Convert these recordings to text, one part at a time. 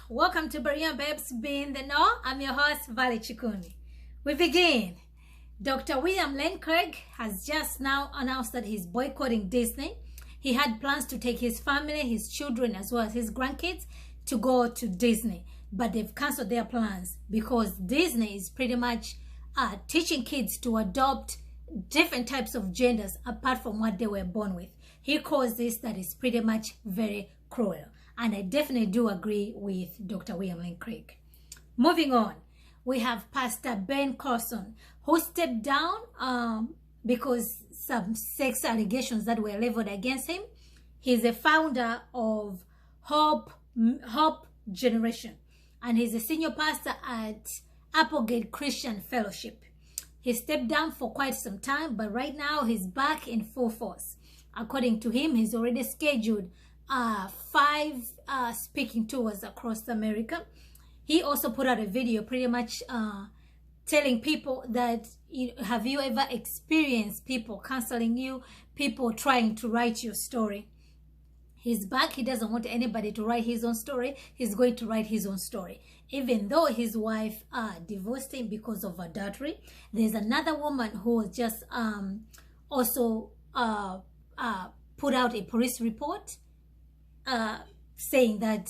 Welcome to Brilliant Babes Be in the Know. I'm your host, Vale Chikuni. We begin. Dr. William Lane Craig has just now announced that he's boycotting Disney. He had plans to take his family, his children, as well as his grandkids to go to Disney. But they've canceled their plans because Disney is pretty much teaching kids to adopt different types of genders apart from what they were born with. He calls this that is pretty much very cruel. And I definitely do agree with Dr. William Lane Craig. Moving on, we have Pastor Ben Carson, who stepped down because some sex allegations that were leveled against him. He's a founder of Hope Generation, and he's a senior pastor at Applegate Christian Fellowship. He stepped down for quite some time, but right now he's back in full force. According to him, he's already scheduled 5 speaking tours across America. He also put out a video pretty much telling people that, have you ever experienced people counseling you, people trying to write your story? He's back. He doesn't want anybody to write his own story. He's going to write his own story. Even though his wife divorced him because of adultery, there's another woman who just also put out a police report saying that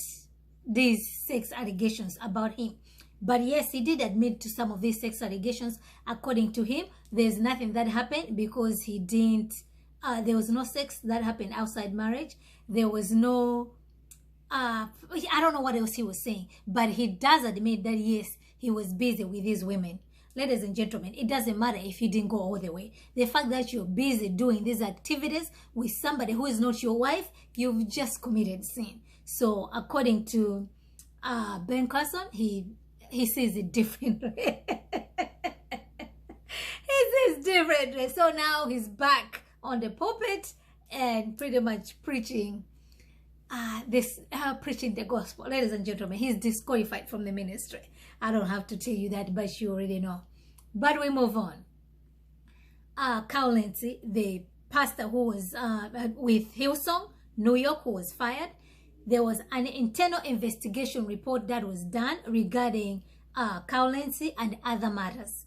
these sex allegations about him. But yes, he did admit to some of these sex allegations. According to him, there's nothing that happened because he didn't, there was no sex that happened outside marriage. There was no, I don't know what else he was saying, but he does admit that yes, he was busy with these women. Ladies and gentlemen, it doesn't matter if you didn't go all the way. The fact that you're busy doing these activities with somebody who is not your wife, you've just committed sin. So according to Ben Carson, he sees it differently. He sees differently. So now he's back on the pulpit and pretty much preaching preaching the gospel. Ladies and gentlemen, he's disqualified from the ministry. I don't have to tell you that, but you already know. But we move on. LENTZ, the pastor who was with Hillsong, New York, who was fired, there was an internal investigation report that was done regarding LENTZ and other matters.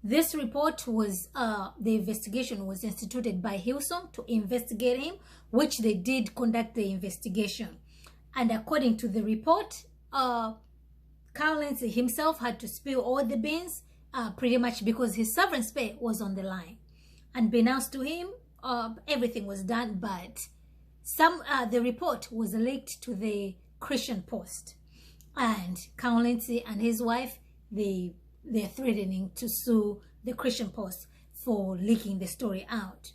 This report was, the investigation was instituted by Hillsong to investigate him, which they did conduct the investigation. And according to the report, LENTZ himself had to spill all the beans, pretty much because his severance pay was on the line. Unbeknownst to him, everything was done, but the report was leaked to the Christian Post. And LENTZ and his wife, they're threatening to sue the Christian Post for leaking the story out.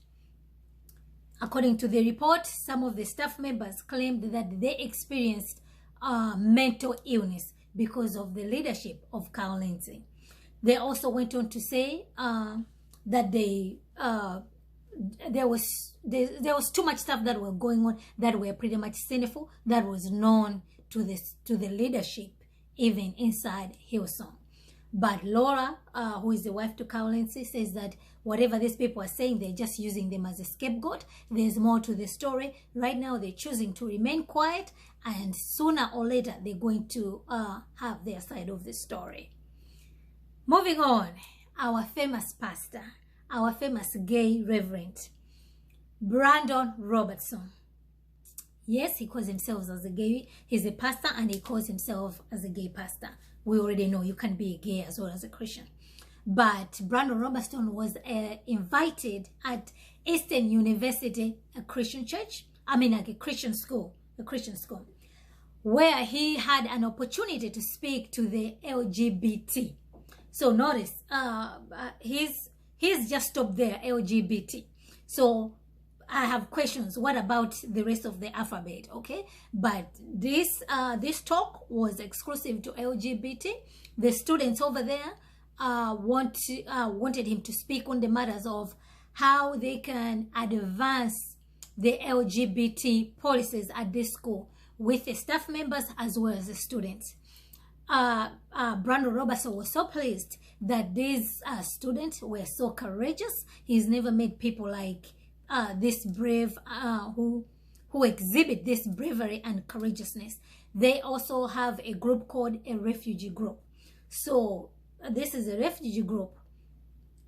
According to the report, some of the staff members claimed that they experienced mental illness because of the leadership of LENTZ. They also went on to say that there was too much stuff that were going on that were pretty much sinful, that was known to the leadership, even inside Hillsong. But Laura, who is the wife to LENTZ, says that whatever these people are saying, they're just using them as a scapegoat. There's more to the story. Right now, they're choosing to remain quiet, and sooner or later, they're going to have their side of the story. Moving on, our famous pastor, our famous gay reverend, Brandon Robertson. Yes, he calls himself as a gay. He's a pastor, and he calls himself as a gay pastor. We already know you can be gay as well as a Christian. But Brandon Robertson was invited at Eastern University, a Christian church. A Christian school, where he had an opportunity to speak to the LGBT. So notice, he's just stopped there, LGBT. So I have questions. What about the rest of the alphabet? Okay, but this talk was exclusive to LGBT. The students over there wanted him to speak on the matters of how they can advance the LGBT policies at this school with the staff members as well as the students. Brandon Robertson was so pleased that these students were so courageous. He's never met people like this brave who who exhibit this bravery and courageousness. They also have a group called a refugee group. So this is a refugee group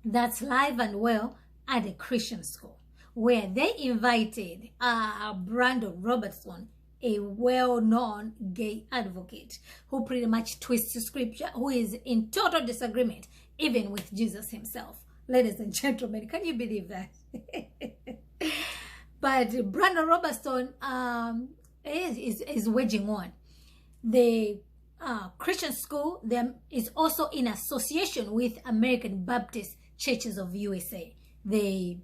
that's live and well at a Christian school, where they invited Brandon Robertson, a well-known gay advocate who pretty much twists the scripture, who is in total disagreement even with Jesus himself. Ladies and gentlemen, can you believe that? But Brandon Robertson is waging on. The Christian school is also in association with American Baptist Churches of USA. They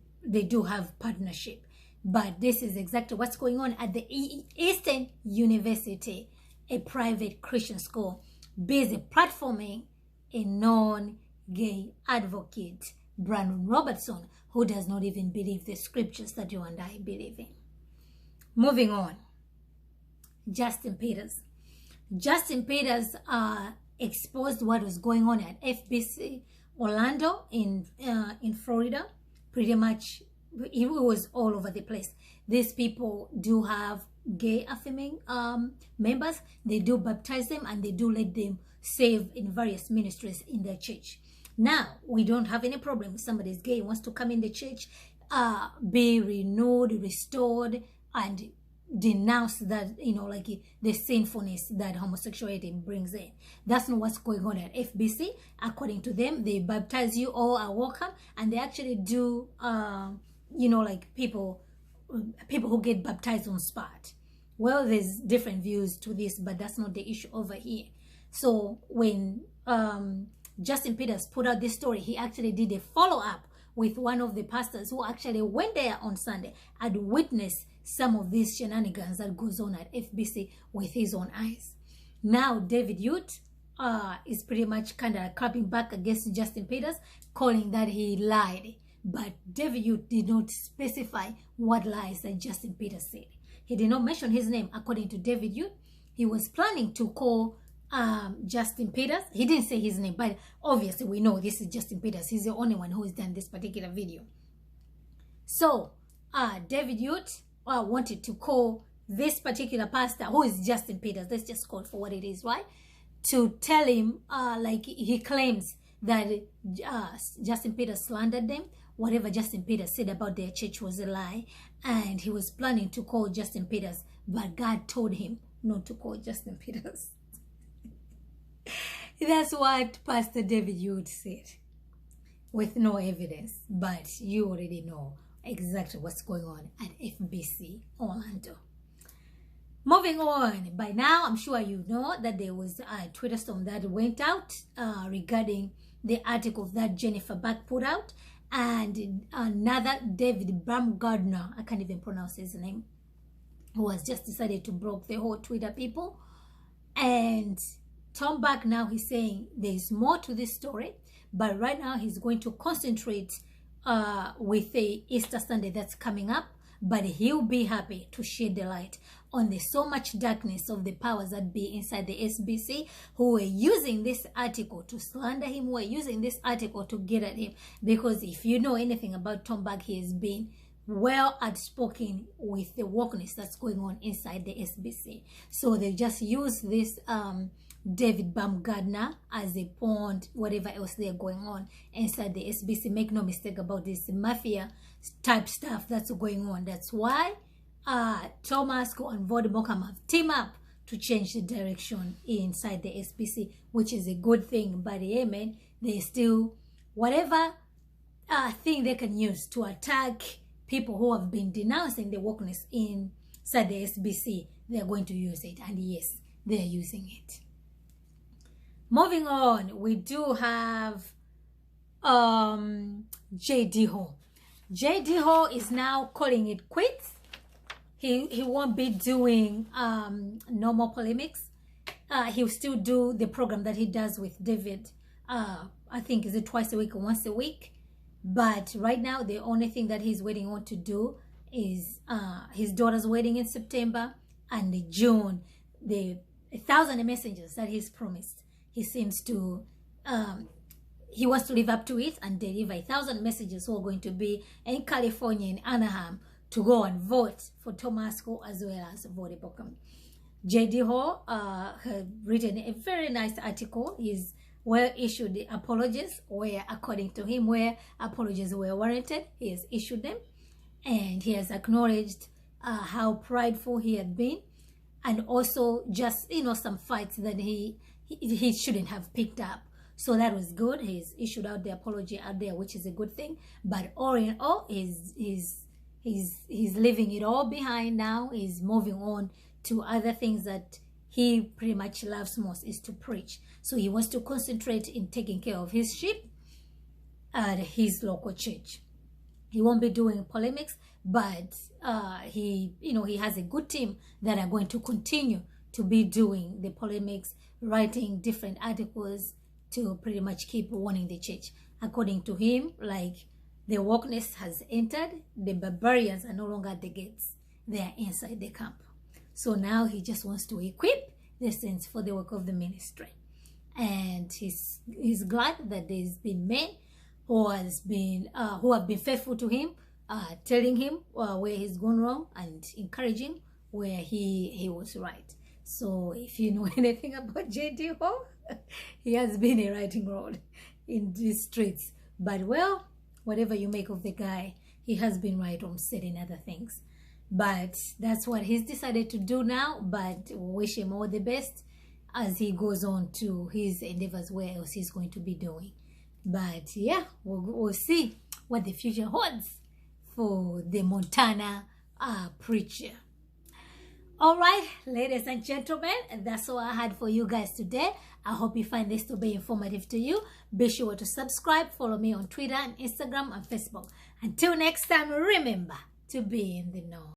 do have partnership. But this is exactly what's going on at the Eastern University, a private Christian school, busy platforming a non-gay advocate, Brandon Robertson, who does not even believe the scriptures that you and I believe in. Moving on, Justin Peters. Justin Peters exposed what was going on at FBC Orlando in Florida. Pretty much, it was all over the place. These people do have gay affirming members. They do baptize them and they do let them serve in various ministries in their church. Now, we don't have any problem if somebody is gay, wants to come in the church, be renewed, restored, and denounce that, like the sinfulness that homosexuality brings in. That's not what's going on at FBC. According to them, they baptize you, all are welcome, and they actually do, like people who get baptized on spot. Well, there's different views to this, but that's not the issue over here. So when Justin Peters put out this story, he actually did a follow-up with one of the pastors who actually went there on Sunday and witnessed some of these shenanigans that goes on at FBC with his own eyes. Now, David Ute is pretty much kind of clapping back against Justin Peters, calling that he lied. But David Ute did not specify what lies that Justin Peters said. He did not mention his name. According to David Ute, he was planning to call Justin Peters. He didn't say his name, but obviously we know this is Justin Peters. He's the only one who has done this particular video. So David Ute wanted to call this particular pastor, who is Justin Peters, let's just call it for what it is, right? To tell him, like he claims that Justin Peters slandered them. Whatever Justin Peters said about their church was a lie, and he was planning to call Justin Peters, but God told him not to call Justin Peters. That's what Pastor David Ute said, with no evidence, but you already know exactly what's going on at FBC Orlando. Moving on, by now I'm sure you know that there was a Twitter storm that went out regarding the article that Jennifer Buck put out, and another David Baumgardner, I can't even pronounce his name, who has just decided to block the whole Twitter people. And Tom Buck now, he's saying there's more to this story, but right now he's going to concentrate with the Easter Sunday that's coming up, but he'll be happy to shed the light on the so much darkness of the powers that be inside the SBC, who were using this article to slander him, who were using this article to get at him. Because if you know anything about Tom Buck, he has been well outspoken with the wokeness that's going on inside the SBC. So they just use this David Baumgardner as a pawn, whatever else they're going on inside the SBC. Make no mistake about this mafia type stuff that's going on. That's why Thomas and Vodemokam have teamed up to change the direction inside the SBC, which is a good thing. But yeah, man, they still, whatever thing they can use to attack people who have been denouncing the wokeness inside the SBC, they're going to use it. And yes, they're using it. Moving on, we do have J.D. Hall. J.D. Hall is now calling it quits. He won't be doing no more polemics. He'll still do the program that he does with David. I think is it twice a week or once a week. But right now, the only thing that he's waiting on to do is his daughter's wedding in September, and in June, the 1,000 messengers that he's promised. He seems to, he wants to live up to it and deliver 1,000 messages who are going to be in California, in Anaheim, to go and vote for Thomas Hall as well as Vody Bockham. J.D. Hall had written a very nice article. He's issued the apologies where, according to him, where apologies were warranted. He has issued them, and he has acknowledged how prideful he had been, and also just, you know, some fights that he shouldn't have picked up. So that was good. He's issued out the apology out there, which is a good thing. But all in all, he's leaving it all behind now. He's moving on to other things that he pretty much loves most, is to preach. So he wants to concentrate in taking care of his sheep at his local church. He won't be doing polemics, but he has a good team that are going to continue to be doing the polemics, writing different articles to pretty much keep warning the church. According to him, like, the wokeness has entered. The barbarians are no longer at the gates. They are inside the camp. So now he just wants to equip the saints for the work of the ministry. And he's glad that there's been men who have been faithful to him, telling him where he's gone wrong and encouraging where he was right. So if you know anything about J.D. Hall, he has been a writing rod in these streets. But well, whatever you make of the guy, he has been right on certain other things. But that's what he's decided to do now. But wish him all the best as he goes on to his endeavors, where else he's going to be doing. But yeah, we'll see what the future holds for the Montana preacher. All right, ladies and gentlemen, that's all I had for you guys today. I hope you find this to be informative to you. Be sure to subscribe, follow me on Twitter and Instagram and Facebook. Until next time, remember to be in the know.